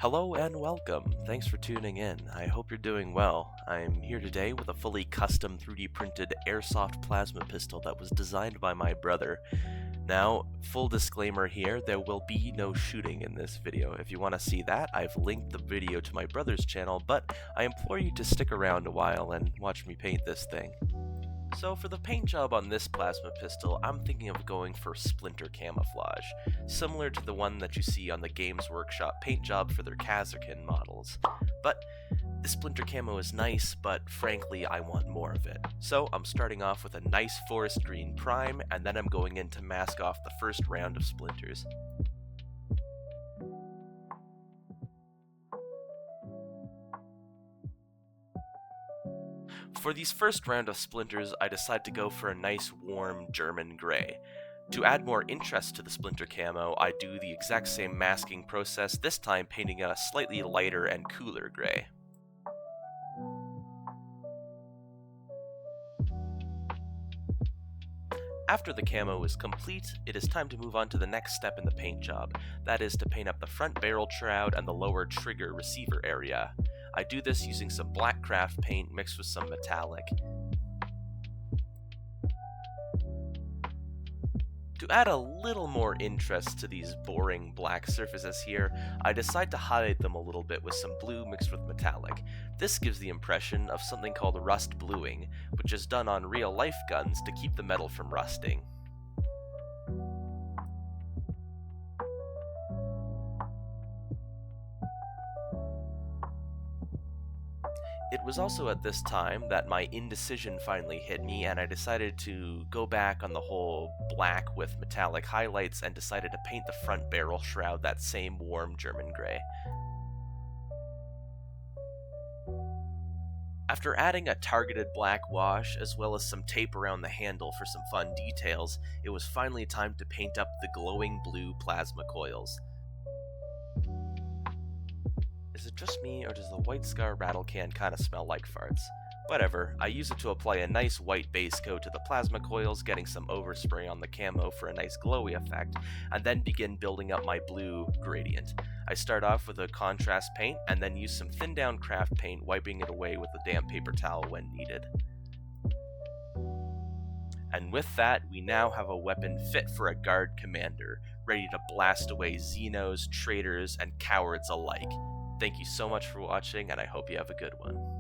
Hello and welcome. Thanks for tuning in. I hope you're doing well. I'm here today with a fully custom 3D printed airsoft plasma pistol that was designed by my brother. Now, full disclaimer here, there will be no shooting in this video. If you want to see that, I've linked the video to my brother's channel, but I implore you to stick around a while and watch me paint this thing. So for the paint job on this plasma pistol, I'm thinking of going for splinter camouflage, similar to the one that you see on the Games Workshop paint job for their Kasrkin models. But this splinter camo is nice, but frankly I want more of it. So I'm starting off with a nice forest green prime, and then I'm going in to mask off the first round of splinters. For these first round of splinters, I decide to go for a nice warm German gray. To add more interest to the splinter camo, I do the exact same masking process, this time painting a slightly lighter and cooler gray. After the camo is complete, it is time to move on to the next step in the paint job, that is to paint up the front barrel shroud and the lower trigger receiver area. I do this using some black craft paint mixed with some metallic. To add a little more interest to these boring black surfaces here, I decide to highlight them a little bit with some blue mixed with metallic. This gives the impression of something called rust bluing, which is done on real-life guns to keep the metal from rusting. It was also at this time that my indecision finally hit me, and I decided to go back on the whole black with metallic highlights and decided to paint the front barrel shroud that same warm German gray. After adding a targeted black wash as well as some tape around the handle for some fun details, it was finally time to paint up the glowing blue plasma coils. Is it just me, or does the White Scar rattle can kind of smell like farts? Whatever, I use it to apply a nice white base coat to the plasma coils, getting some overspray on the camo for a nice glowy effect, and then begin building up my blue gradient. I start off with a contrast paint, and then use some thinned down craft paint, wiping it away with a damp paper towel when needed. And with that, we now have a weapon fit for a guard commander, ready to blast away Xenos, traitors, and cowards alike. Thank you so much for watching, and I hope you have a good one.